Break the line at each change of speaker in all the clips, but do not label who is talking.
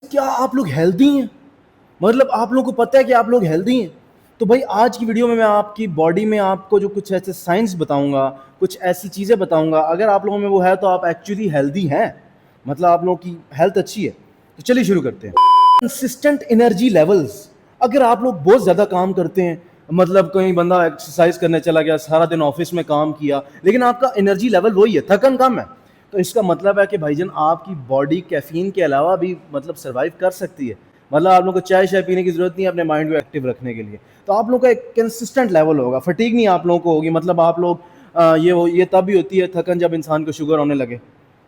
क्या आप लोग हेल्दी हैं? मतलब आप लोगों को पता है कि आप लोग हेल्दी हैं? तो भाई आज की वीडियो में मैं आपकी बॉडी में आपको जो कुछ ऐसे साइंस बताऊंगा, कुछ ऐसी चीज़ें बताऊंगा, अगर आप लोगों में वो है तो आप एक्चुअली हेल्दी हैं, मतलब आप लोगों की हेल्थ अच्छी है। तो चलिए शुरू करते हैं। Consistent energy levels. अगर आप लोग बहुत ज़्यादा काम करते हैं, मतलब कोई बंदा एक्सरसाइज करने चला गया, सारा दिन ऑफिस में काम किया, लेकिन आपका एनर्जी लेवल वही है, थकन कम है, तो इसका मतलब है कि भाईजान आपकी बॉडी कैफीन के अलावा भी मतलब सर्वाइव कर सकती है। मतलब आप लोगों को चाय शाय पीने की जरूरत नहीं है अपने माइंड को एक्टिव रखने के लिए। तो आप लोगों का एक कंसिस्टेंट लेवल होगा, फटीग नहीं आप लोगों को होगी। मतलब आप लोग ये तब भी होती है थकन जब इंसान को शुगर होने लगे।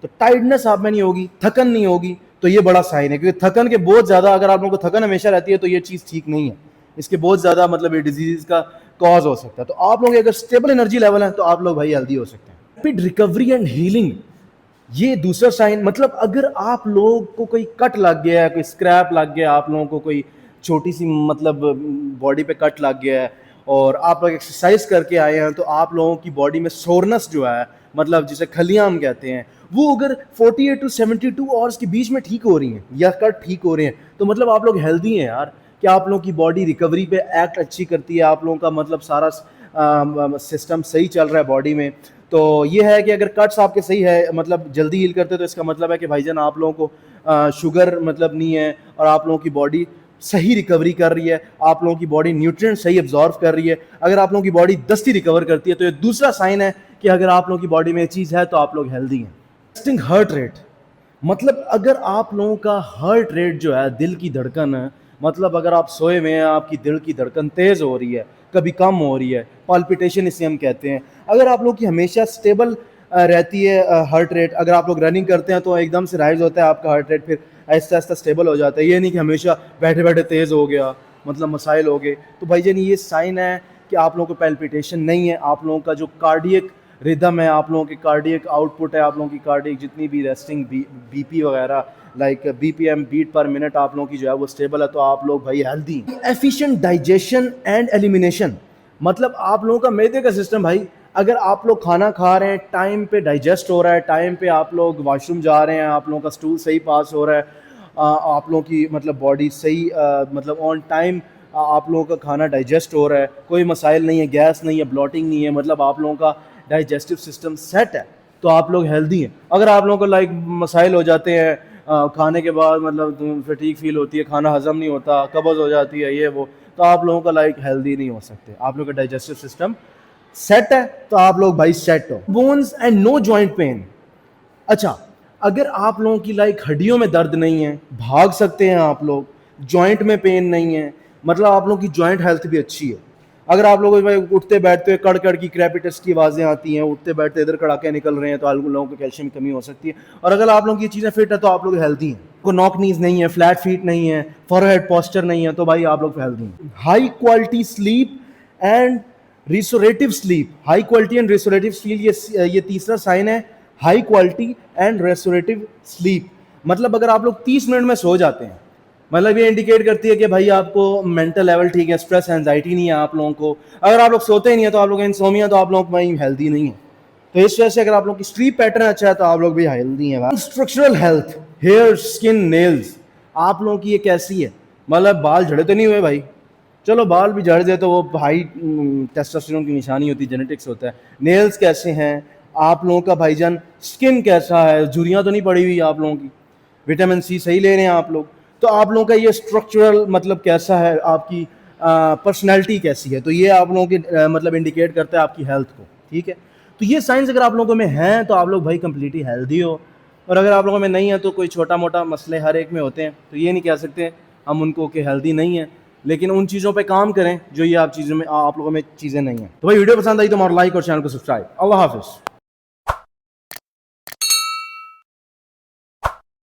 तो टाइटनेस आप में नहीं होगी, थकन नहीं होगी, तो ये बड़ा साइन है। क्योंकि थकन के बहुत ज़्यादा, अगर आप लोगों को थकन हमेशा रहती है तो ये चीज़ ठीक नहीं है। इसके बहुत ज़्यादा मतलब ये डिजीज का कॉज हो सकता है। तो आप लोग अगर स्टेबल एनर्जी लेवल है तो आप लोग भाई हेल्दी हो सकते हैं। रैपिड रिकवरी एंड हीलिंग, ये दूसरा साइन। मतलब अगर आप लोग को कोई कट लग गया है, कोई स्क्रैप लग गया, आप लोगों को कोई छोटी सी मतलब बॉडी पे कट लग गया है और आप लोग एक्सरसाइज करके आए हैं, तो आप लोगों की बॉडी में सोरनेस जो है, मतलब जिसे खलियां हम कहते हैं, वो अगर 48 टू 72 आवर्स के बीच में ठीक हो रही हैं या कट ठीक हो रहे हैं, तो मतलब आप लोग हेल्दी हैं यार। कि आप लोगों की बॉडी रिकवरी पे एक्ट अच्छी करती है, आप लोगों का मतलब सारा सिस्टम सही चल रहा है बॉडी में। तो ये है कि अगर कट्स आपके सही है, मतलब जल्दी हील करते हैं, तो इसका मतलब है कि भाईजान आप लोगों को शुगर मतलब नहीं है और आप लोगों की बॉडी सही रिकवरी कर रही है, आप लोगों की बॉडी न्यूट्रिएंट सही एब्जॉर्व कर रही है। अगर आप लोगों की बॉडी दस्ती रिकवर करती है तो ये दूसरा साइन है कि अगर आप लोगों की बॉडी में ये चीज़ है तो आप लोग हेल्दी हैं। रेस्टिंग हार्ट रेट, मतलब अगर आप लोगों का हार्ट रेट जो है, दिल की धड़कन है, मतलब अगर आप सोए हुए हैं, आपकी दिल की धड़कन तेज़ हो रही है, कभी कम हो रही है, पाल्पिटेशन इसे हम कहते हैं। अगर आप लोग की हमेशा स्टेबल रहती है हार्ट रेट, अगर आप लोग रनिंग करते हैं तो एकदम से राइज होता है आपका हार्ट रेट, फिर आहिस्ता आहिस्ता स्टेबल हो जाता है। ये नहीं कि हमेशा बैठे बैठे तेज़ हो गया, मतलब मसाइल हो गए। तो भाईजान ये साइन है कि आप लोगों को पैल्पिटेशन नहीं है, आप लोगों का जो कार्डियक रिदम है, आप लोगों की कार्डियक आउटपुट है, आप लोगों की कार्डियक जितनी भी रेस्टिंग बीपी वगैरह, like BPM beat per minute आप लोगों की जो है वो स्टेबल है, तो आप लोग भाई healthy. Efficient digestion and elimination, मतलब आप लोगों का मैदे का सिस्टम भाई, अगर आप लोग खाना खा रहे हैं, टाइम पे डाइजेस्ट हो रहा है, टाइम पे आप लोग वॉशरूम जा रहे हैं, आप लोगों का स्टूल सही पास हो रहा है, आप लोगों की मतलब बॉडी सही मतलब ऑन टाइम आप लोगों का खाना डाइजेस्ट हो रहा है, कोई मसाइल नहीं है, गैस नहीं है, ब्लॉटिंग नहीं है, मतलब आप लोगों का डाइजेस्टिव सिस्टम सेट है, तो आप लोग हेल्दी हैं। अगर आप लोगों को लाइक मसाइल हो जाते हैं खाने के बाद, मतलब फटीग फील होती है, खाना हजम नहीं होता, कब्ज़ हो जाती है, ये वो, तो आप लोगों का लाइक हेल्दी नहीं हो सकते। आप लोगों का डाइजेस्टिव सिस्टम सेट है तो आप लोग भाई सेट हो। Bones and no joint pain, अच्छा अगर आप लोगों की लाइक हड्डियों में दर्द नहीं है, भाग सकते हैं आप लोग, जॉइंट में पेन नहीं है, मतलब आप लोगों की जॉइंट हेल्थ भी अच्छी है। अगर आप लोग भाई उठते बैठते हुए कड़ कड़ की क्रैपिटस की आवाज़ें आती हैं, उठते बैठते इधर कड़ाके निकल रहे हैं, तो आप लोगों को कैल्शियम की कमी हो सकती है। और अगर आप लोगों की चीज़ें फिट है तो आप लोग हेल्दी हैं। को नॉक नीज नहीं है, फ्लैट फीट नहीं है, फॉरहेड पॉस्चर नहीं है, तो भाई आप लोग हेल्दी हैं। High quality sleep and restorative sleep, high quality and restorative sleep, ये तीसरा साइन है, high quality and restorative sleep. मतलब अगर आप लोग 30 मिनट में सो जाते हैं, मतलब ये इंडिकेट करती है कि भाई आपको मेंटल लेवल ठीक है, स्ट्रेस एंजाइटी नहीं है आप लोगों को। अगर आप लोग सोते ही नहीं है तो आप लोग इंसोमिया, तो आप लोग भाई हेल्दी नहीं है। तो इस वजह से अगर आप लोग की स्लीप पैटर्न अच्छा है तो आप लोग भी हेल्दी हैं। Structural health, hair, skin, nails, आप लोगों की ये कैसी है? मतलब बाल झड़े तो नहीं हुए भाई? चलो बाल भी झड़ जाए तो वो हाई टेस्टोस्टेरोन की निशानी होती है, जेनेटिक्स होता है। नेल्स कैसे हैं आप लोगों का भाईजान? स्किन कैसा है? झुर्रियाँ तो नहीं पड़ी हुई आप लोगों की? विटामिन सी सही ले रहे हैं आप लोग? तो आप लोगों का ये स्ट्रक्चरल मतलब कैसा है, आपकी पर्सनैलिटी कैसी है? तो ये आप लोगों की मतलब इंडिकेट करता है आपकी हेल्थ को, ठीक है। तो ये साइंस अगर आप लोगों में हैं तो आप लोग भाई कंप्लीटली हेल्दी हो। और अगर आप लोगों में नहीं है तो कोई छोटा मोटा मसले हर एक में होते हैं, तो ये नहीं कह सकते हम उनको कि हेल्दी नहीं है, लेकिन उन चीज़ों पे काम करें जो ये आप चीज़ों में आप लोगों में चीज़ें नहीं हैं। तो भाई वीडियो पसंद आई तो हमारा लाइक और चैनल को सब्सक्राइब। अल्लाह हाफिज़।